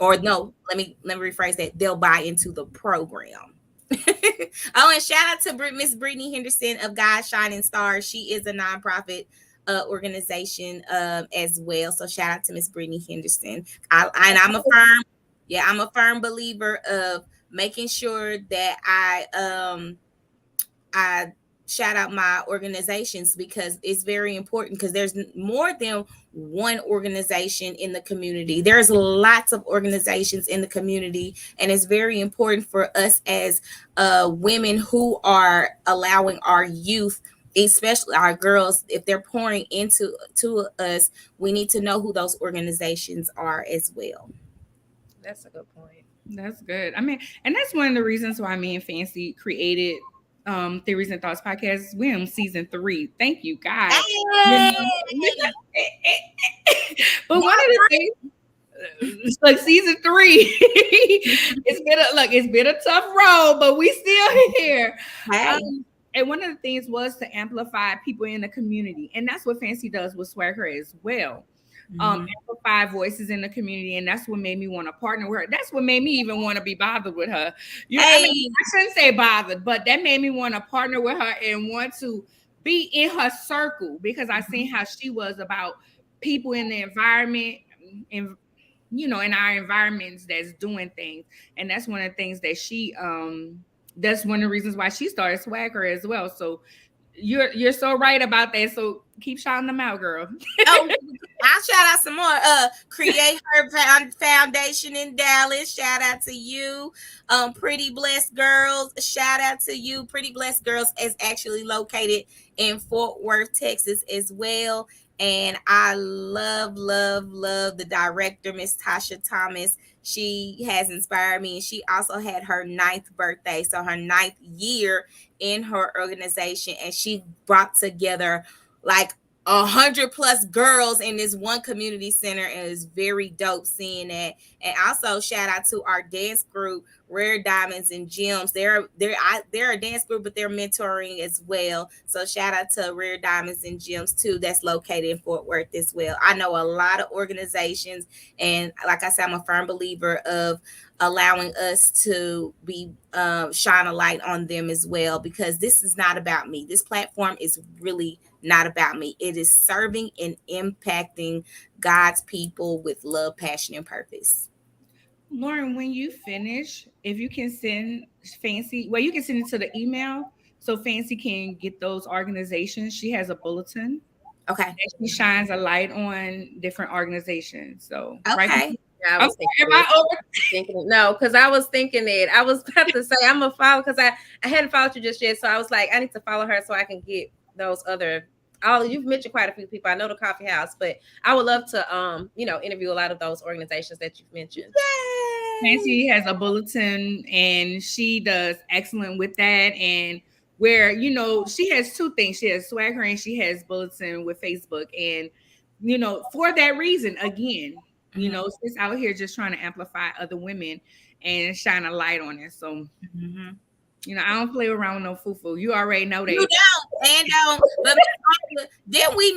Or no, let me rephrase that. They'll buy into the program. Oh, and shout out to Miss Brittany Henderson of God's Shining Stars. She is a nonprofit organization as well. So shout out to Miss Brittany Henderson. I'm a firm believer of making sure that I shout out my organizations, because it's very important, because there's more than one organization in the community. There's lots of organizations in the community, and it's very important for us as women who are allowing our youth, especially our girls, if they're pouring into us, we need to know who those organizations are as well. That's a good point. That's good. I mean, and that's one of the reasons why me and Fancy created Theories and Thoughts podcast. We're in season 3. Thank you, guys. But one of the things, it's like season 3, it's been a tough road, but we still here. And one of the things was to amplify people in the community, and that's what Fancy does with Swag Her as well. amplify voices in the community, and that's what made me want to partner with her. That's what made me even want to be bothered with her. I mean, I shouldn't say bothered, but that made me want to partner with her and want to be in her circle because I seen how she was about people in the environment and in our environments that's doing things. And that's one of the things that she that's one of the reasons why she started Swagger as well. So you're so right about that. So keep shouting them out, girl. Oh, I'll shout out some more. Create Her Foundation in Dallas. Shout out to you. Pretty Blessed Girls. Shout out to you. Pretty Blessed Girls is actually located in Fort Worth, Texas as well. And I love the director, Miss Tasha Thomas. She has inspired me. And she also had her 9th birthday. So her 9th year in her organization. And she brought together like 100+ girls in this one community center, and it's very dope seeing that. And also shout out to our dance group, Rare Diamonds and Gems. They're a dance group, but they're mentoring as well. So shout out to Rare Diamonds and Gems too. That's located in Fort Worth as well. I know a lot of organizations, and like I said, I'm a firm believer of allowing us to be shine a light on them as well, because this is not about me. This platform is really not about me. It is serving and impacting God's people with love, passion, and purpose. Lauren, when you finish, if you can send Fancy, well, you can send it to the email so Fancy can get those organizations. She has a bulletin. Okay. And she shines a light on different organizations. So, okay. Right? Yeah, I was thinking no, because I was thinking that I was about to say I'm gonna follow because I hadn't followed you just yet. So I was like, I need to follow her so I can get those other. You've mentioned quite a few people. I know the coffee house, but I would love to interview a lot of those organizations that you've mentioned. Yay! Nancy has a bulletin and she does excellent with that. And where she has two things. She has Swagger and she has bulletin with Facebook. And for that reason, again, she's out here just trying to amplify other women and shine a light on it. So I don't play around with no foo-foo. You already know that. You don't, and but then we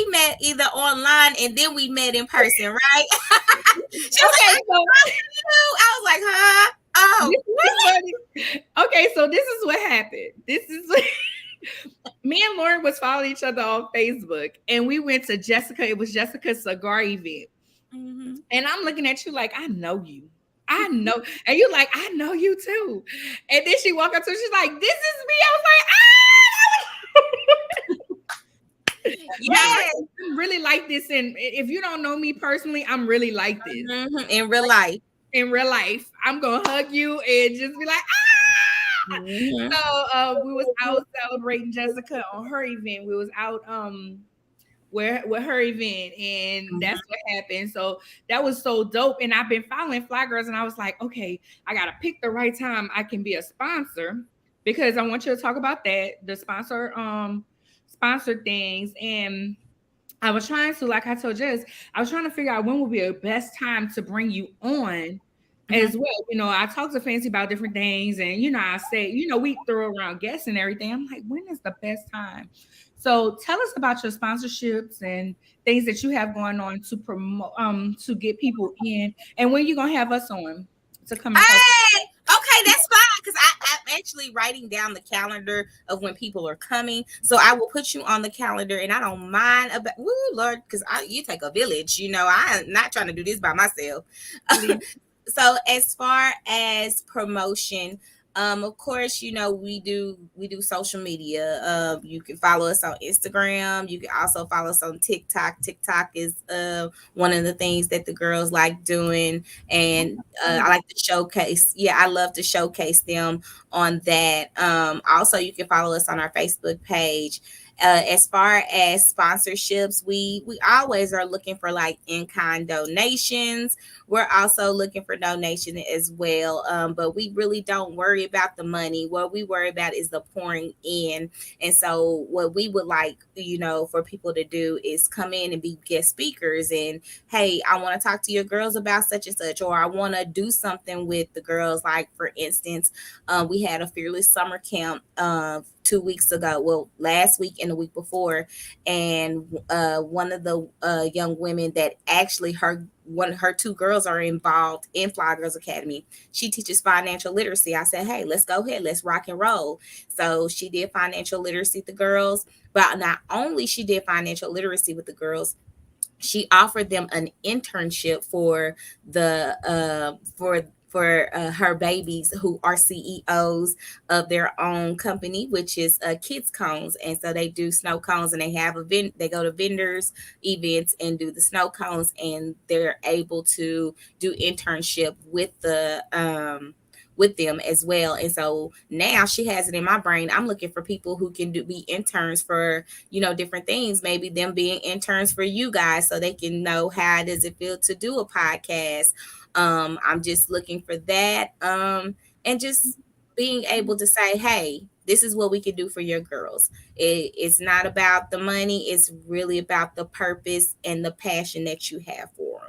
met either online and then we met in person, right? She was like, I was like, huh? Oh, okay, so this is what happened. This is me and Lauren was following each other on Facebook, and we went to Jessica. It was Jessica's cigar event, and I'm looking at you like I know you. I know. And you're like, I know you too. And then she walked up to her, she's like, this is me. I was like, yeah, I'm really like this. And if you don't know me personally, I'm really like this. In real life. In real life. I'm going to hug you and just be like, So we was out celebrating Jessica on her event. We was out with her event, and that's what happened. So that was so dope. And I've been following Fly Girls, and I was like, okay, I gotta pick the right time I can be a sponsor, because I want you to talk about that, the sponsor things. And I was trying to, like I told Jess, I was trying to figure out when would be the best time to bring you on as well. I talked to Fancy about different things, and I say, we throw around guests and everything. I'm like, when is the best time? So tell us about your sponsorships and things that you have going on to promote, to get people in, and when you're gonna have us on to come. Okay, that's fine, because I'm actually writing down the calendar of when people are coming. So I will put you on the calendar, and I don't mind about Lord, because you take a village. I'm not trying to do this by myself. So as far as promotion, of course, we do social media. You can follow us on Instagram. You can also follow us on TikTok. TikTok is one of the things that the girls like doing, and I like to showcase. Yeah, I love to showcase them on that. Also, you can follow us on our Facebook page. As far as sponsorships, we always are looking for like in-kind donations. We're also looking for donations as well. But we really don't worry about the money. What we worry about is the pouring in. And so what we would like, for people to do is come in and be guest speakers. And hey, I want to talk to your girls about such and such, or I want to do something with the girls. Like, for instance, we had a Fearless Summer Camp 2 weeks ago, well, last week and the week before, and one of the young women that actually her two girls are involved in Fly Girls Academy. She teaches financial literacy. I said, hey, let's go ahead, let's rock and roll. So she did financial literacy with the girls, but not only she did financial literacy with the girls, she offered them an internship for her babies who are CEOs of their own company, which is Kids Cones. And so they do snow cones, and they have they go to vendors events and do the snow cones, and they're able to do internship with them as well. And so now she has it in my brain. I'm looking for people who can be interns for, different things, maybe them being interns for you guys so they can know how does it feel to do a podcast. I'm just looking for that. And just being able to say, hey, this is what we can do for your girls. It's not about the money. It's really about the purpose and the passion that you have for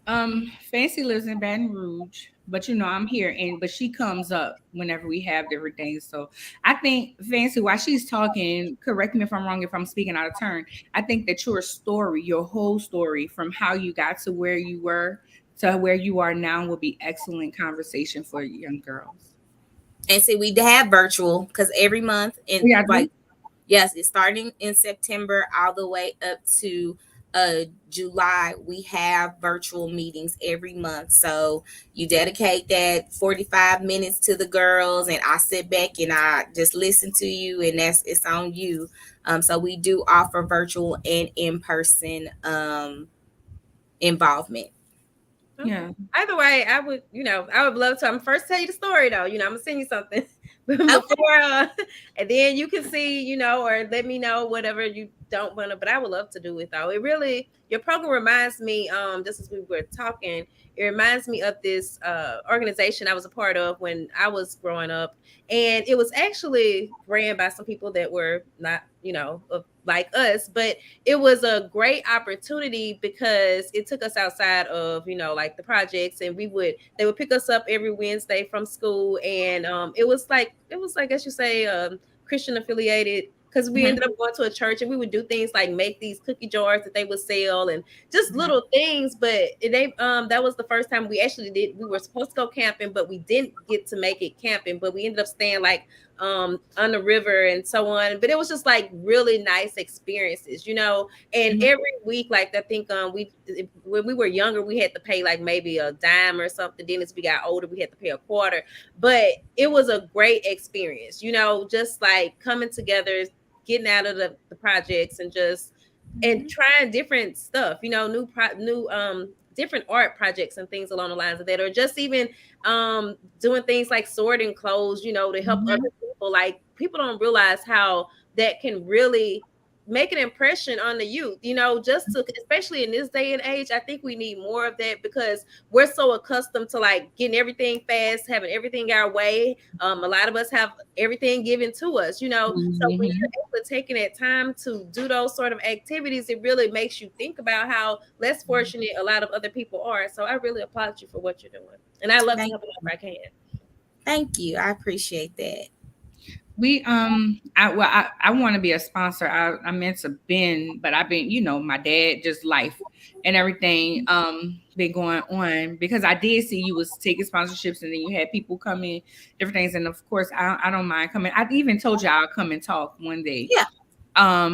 them. Fancy lives in Baton Rouge, but I'm here, but she comes up whenever we have different things. So I think Fancy, while she's talking, correct me if I'm wrong, if I'm speaking out of turn, I think that your whole story from how you got to where you were to where you are now will be excellent conversation for young girls. And see, we have virtual because every month yes, it's starting in September all the way up to July. We have virtual meetings every month. So you dedicate that 45 minutes to the girls, and I sit back and I just listen to you, and it's on you. So we do offer virtual and in-person involvement. Yeah. Either way, I would love to. I'm first tell you the story though. I'm gonna send you something before, and then you can see, or let me know whatever you don't want to. But I would love to do it though. Your program reminds me, just as we were talking, it reminds me of this organization I was a part of when I was growing up, and it was actually ran by some people that were not, like us, but it was a great opportunity because it took us outside of, like the projects, and they would pick us up every Wednesday from school. And it was like, I guess you say, Christian affiliated, because we ended up going to a church, and we would do things like make these cookie jars that they would sell and just little things. But that was the first time we were supposed to go camping, but we didn't get to make it camping, but we ended up staying like on the river and so on. But it was just like really nice experiences, and every week, like I think when we were younger, we had to pay like maybe a dime or something. Then as we got older, we had to pay a quarter. But it was a great experience, just like coming together, getting out of the projects, and just and trying different stuff, new different art projects and things along the lines of that, or just even doing things like sorting clothes, to help other people. Like, people don't realize how that can really make an impression on the youth, just to, especially in this day and age. I think we need more of that because we're so accustomed to like getting everything fast, having everything our way. A lot of us have everything given to us, so when you're able to taking that time to do those sort of activities, it really makes you think about how less fortunate a lot of other people are. So I really applaud you for what you're doing, and I love to help if I can. Thank you. I appreciate that. I want to be a sponsor. I meant to been, but I've been, my dad, just life and everything been going on, because I did see you was taking sponsorships, and then you had people come in, different things, and of course I don't mind coming. I even told you I'll come and talk one day. Yeah.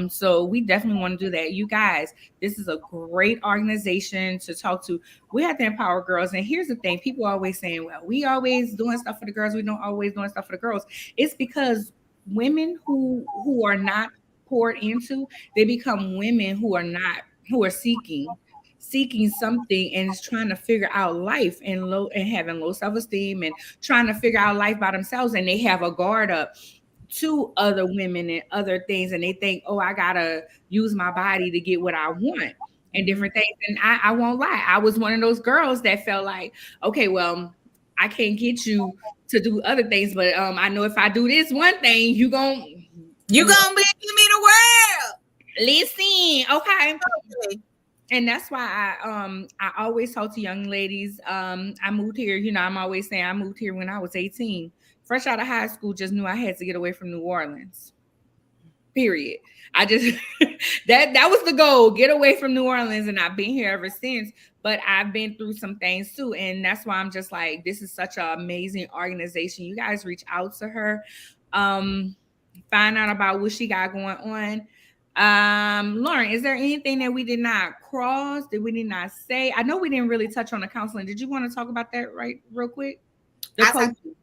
So we definitely want to do that. You guys, this is a great organization to talk to. We have to empower girls. And here's the thing, people are always saying, well, we always doing stuff for the girls, we don't always doing stuff for the girls. It's because women who are not poured into, they become women who are seeking something and is trying to figure out life, and having low self-esteem and trying to figure out life by themselves, and they have a guard up to other women and other things, and they think, oh, I gotta use my body to get what I want and different things. And I won't lie, I was one of those girls that felt like, okay, well, I can't get you to do other things, but I know if I do this one thing, you gonna be in the world. Listen, okay. And that's why I always talk to young ladies. I moved here, I'm always saying I moved here when I was 18 fresh out of high school, just knew I had to get away from New Orleans. Period. I just that was the goal, get away from New Orleans, and I've been here ever since. But I've been through some things too, and that's why I'm just like, this is such an amazing organization. You guys reach out to her, find out about what she got going on. Lauren, is there anything that we did not cross, that we did not say? I know we didn't really touch on the counseling. Did you want to talk about that real quick?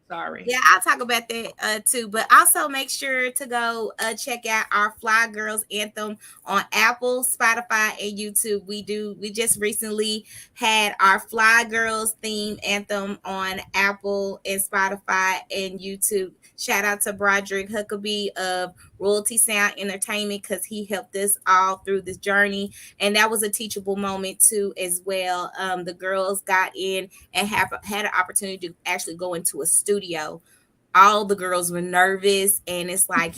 Sorry. Yeah, I'll talk about that too. But also make sure to go check out our Fly Girls Anthem on Apple, Spotify, and YouTube. We just recently had our Fly Girls theme anthem on Apple and Spotify and YouTube. Shout out to Broderick Huckabee of Royalty Sound Entertainment, because he helped us all through this journey. And that was a teachable moment too as well. The girls got in and had an opportunity to actually go into a studio. All the girls were nervous, and it's like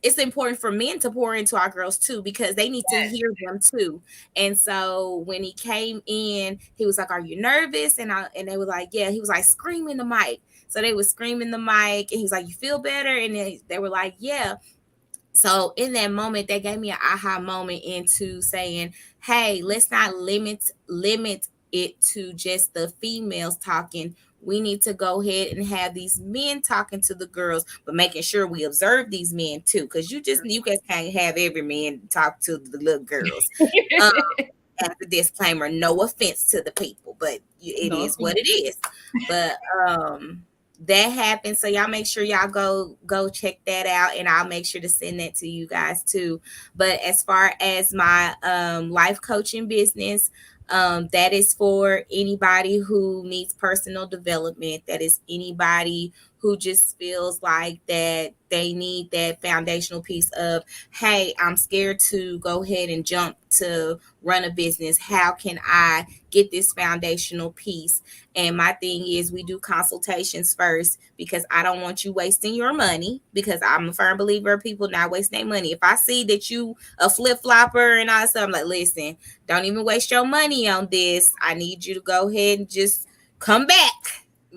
it's important for men to pour into our girls too, because they need to hear them too. And so when he came in, he was like, "Are you nervous?" And they were like, "Yeah." He was like, "Scream in the mic." So they were screaming the mic, and he was like, "You feel better?" And they were like, "Yeah." So in that moment, they gave me an aha moment into saying, "Hey, let's not limit it to just the females talking. We need to go ahead and have these men talking to the girls, but making sure we observe these men too, because you guys can't have every man talk to the little girls." As a disclaimer, no offense to the people, but it is what it is. But that happened. So y'all make sure y'all go check that out, and I'll make sure to send that to you guys too. But as far as my life coaching business, that is for anybody who needs personal development. That is anybody who just feels like that they need that foundational piece of, hey, I'm scared to go ahead and jump to run a business. How can I get this foundational piece? And my thing is, we do consultations first, because I don't want you wasting your money, because I'm a firm believer of people not wasting their money. If I see that you a flip-flopper and all that stuff, I'm like, listen, don't even waste your money on this. I need you to go ahead and just come back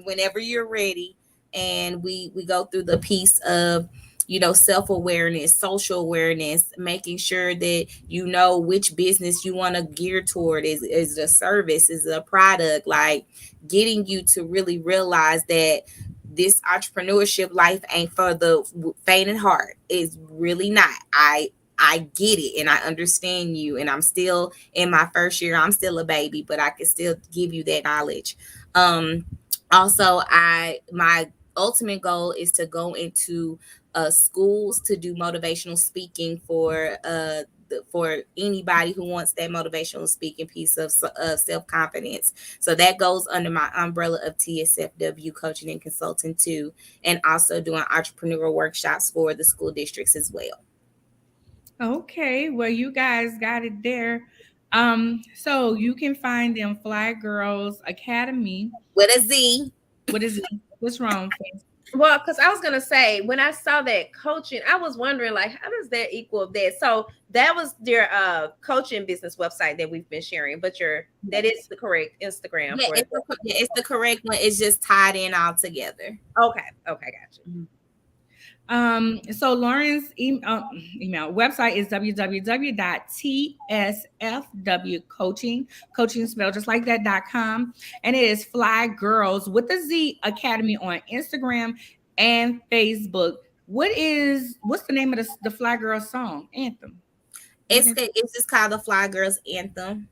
whenever you're ready. And we go through the piece of, self-awareness, social awareness, making sure that you know which business you want to gear toward. Is it a service? Is it a product? Like, getting you to really realize that this entrepreneurship life ain't for the faint at heart. It's really not. I get it, and I understand you, and I'm still in my first year. I'm still a baby, but I can still give you that knowledge. Also, my ultimate goal is to go into schools to do motivational speaking for anybody who wants that motivational speaking piece of self-confidence. So that goes under my umbrella of TSFW coaching and consulting too, and also doing entrepreneurial workshops for the school districts as well. Okay, well, you guys got it there. So you can find them Fly Girls Academy with a Z. What is it? What's wrong, Face? Well, because I was gonna say, when I saw that coaching, I was wondering, like, how does that equal that? So that was your coaching business website that we've been sharing, but that is the correct Instagram. Yeah, it's the correct one. It's just tied in all together. Okay, gotcha. So Lauren's email website is www.tsfwcoaching spelled just like that.com, and it is Fly Girls with a Z Academy on Instagram and Facebook. What's the name of the Fly Girls song anthem? It's just called the Fly Girls Anthem.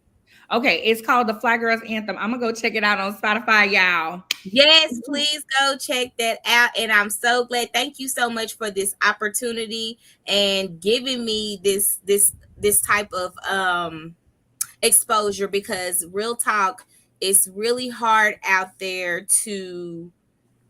Okay, it's called the Fly Girls Anthem. I'm gonna go check it out on Spotify, y'all. Yes, please go check that out. And I'm so glad. Thank you so much for this opportunity and giving me this type of exposure, because real talk, it's really hard out there to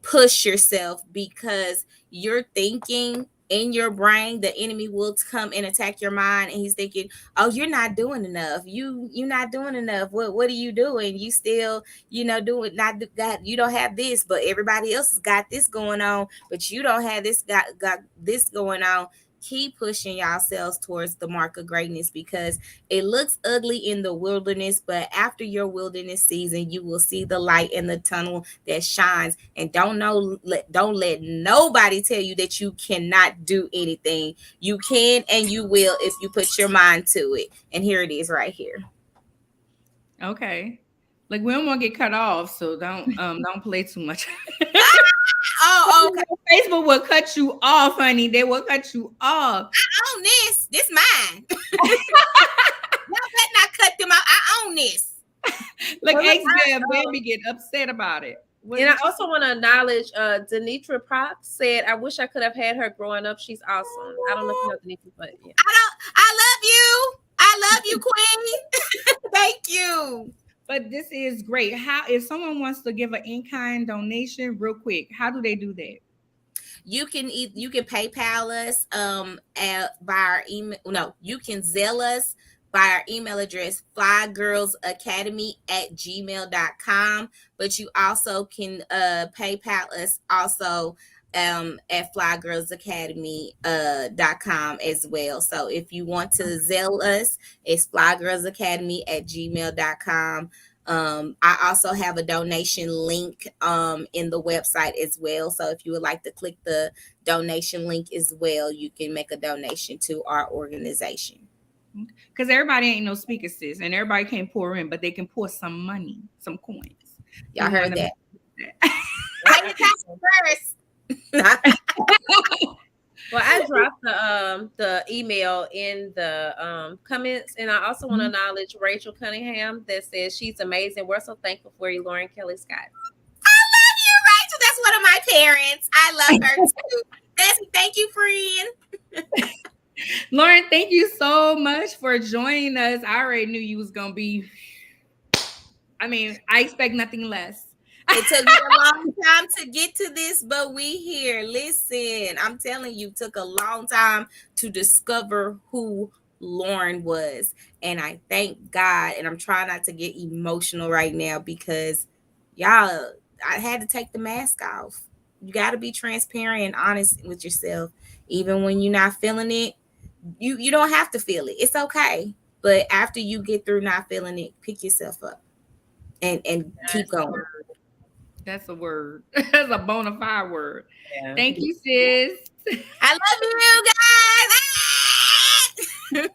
push yourself, because you're thinking in your brain, the enemy will come and attack your mind, and he's thinking, oh, you're not doing enough, you're not doing enough, what are you doing, you still doing not that, you don't have this, but everybody else has got this going on, but you don't have this got this going on. keep pushing yourselves towards the mark of greatness, because it looks ugly in the wilderness, but after your wilderness season, you will see the light in the tunnel that shines. And don't let nobody tell you that you cannot do anything. You can and you will if you put your mind to it. And here it is right here. Okay. Like, we don't want to get cut off, so don't play too much. Oh, okay. Facebook will cut you off, honey. They will cut you off. I own this. This mine. Y'all better not cut them out. I own this. Like, baby get upset about it. And I also want to acknowledge Denitra Prox said, I wish I could have had her growing up. She's awesome. I don't know if you know Denitra, but yeah. I love you, Queen. Thank you. But this is great. How, if someone wants to give an in-kind donation real quick, how do they do that? You can PayPal us by our email. No, you can Zelle us by our email address, flygirlsacademy@gmail.com. But you also can PayPal us also at flygirlsacademy.com as well. So if you want to Zelle us, it's flygirlsacademy@gmail.com. I also have a donation link in the website as well. So if you would like to click the donation link as well, you can make a donation to our organization. Because everybody ain't no speaker, sis, and everybody can't pour in, but they can pour some money, some coins. Y'all heard that? Pay your taxes first. Well, I dropped the email in the comments, and I also want to acknowledge Rachel Cunningham that says she's amazing. We're so thankful for you, Lauren Kelly Scott. I love you, Rachel. That's one of my parents. I love her too. Thank you, friend. Lauren, thank you so much for joining us. I already knew you was gonna be. I mean, I expect nothing less. It took me a long time to get to this, but we here. Listen, I'm telling you, took a long time to discover who Lauren was. And I thank God, and I'm trying not to get emotional right now because y'all, I had to take the mask off. You got to be transparent and honest with yourself. Even when you're not feeling it, you don't have to feel it. It's okay. But after you get through not feeling it, pick yourself up and keep going. That's a word. That's a bona fide word. Yeah. Thank you, sis. I love you guys.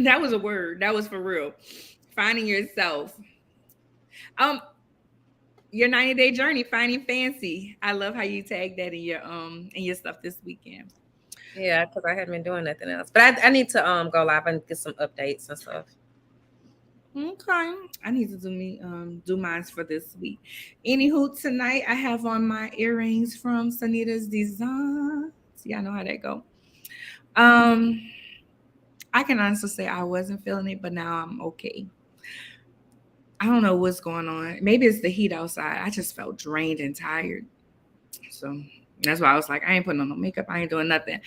That was a word. That was for real. Finding yourself. Your 90-day journey, finding fancy. I love how you tagged that in your stuff this weekend. Yeah, because I hadn't been doing nothing else. But I need to go live and get some updates and stuff. Okay. I need to do mine for this week. Anywho, tonight I have on my earrings from Sanita's Designs. Y'all know how that go. I can honestly say I wasn't feeling it, but now I'm okay. I don't know what's going on. Maybe it's the heat outside. I just felt drained and tired. So that's why I was like, I ain't putting on no makeup. I ain't doing nothing.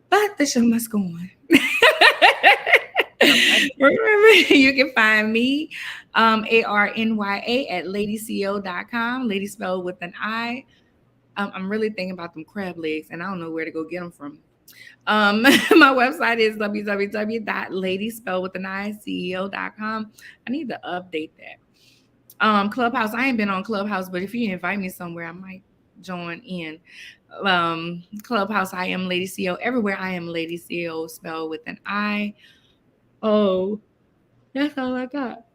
But the show must go on. Remember, you can find me, ARNYA at ladyco.com. Lady spelled with an I. I'm really thinking about them crab legs, and I don't know where to go get them from. My website is www.ladyspellwithanICEO.com. I need to update that. Clubhouse. I ain't been on Clubhouse, but if you invite me somewhere, I might join in. Clubhouse, I am Lady CO. Everywhere I am Lady CO, spelled with an I. Oh, that's all I got.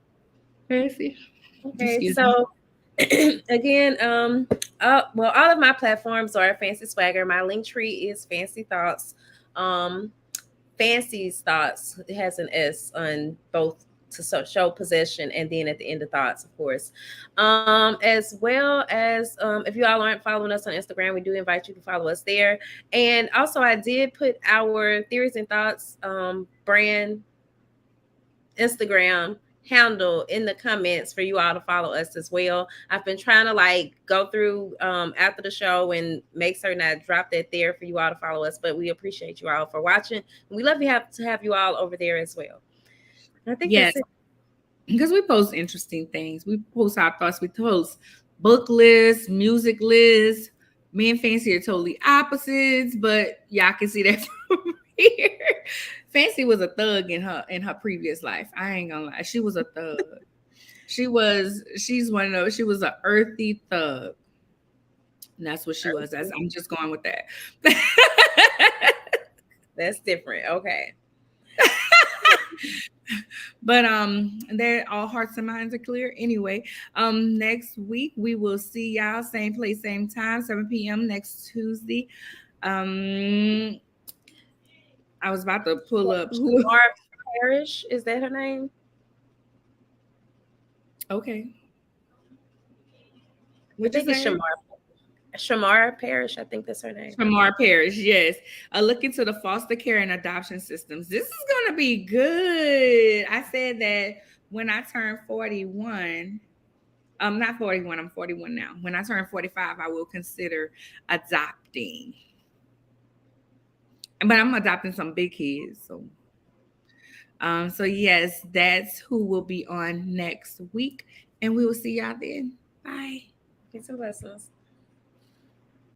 Fancy. Okay, so again, well, all of my platforms are Fancy Swagger. My link tree is Fancy Thoughts. Fancy's Thoughts, it has an S on both to show possession and then at the end of thoughts, of course. As well as if you all aren't following us on Instagram, we do invite you to follow us there. And also I did put our Theories and Thoughts brand Instagram handle in the comments for you all to follow us as well. I've been trying to go through after the show and make certain I drop that there for you all to follow us, but we appreciate you all for watching. We love to have you all over there as well. I think yes, because we post interesting things. We post our thoughts. We post book list, music list. Me and Fancy are totally opposites, but y'all can see that from here. Fancy was a thug in her previous life. I ain't gonna lie. She was a thug. She's one of those, she was an earthy thug. And that's what she was. I'm just going with that. That's different. Okay. But they're all hearts and minds are clear. Anyway, next week we will see y'all same place, same time, 7 p.m. next Tuesday. I was about to pull up who Parrish, is that her name? Okay. I think it's Shamar Parrish. I think that's her name. Shamar Parrish, yes. Look into the foster care and adoption systems. This is going to be good. I said that when I turned 41, not 41, I'm 41 now. When I turn 45, I will consider adopting. But I'm adopting some big kids. So yes, that's who will be on next week. And we will see y'all then. Bye. Peace and blessings.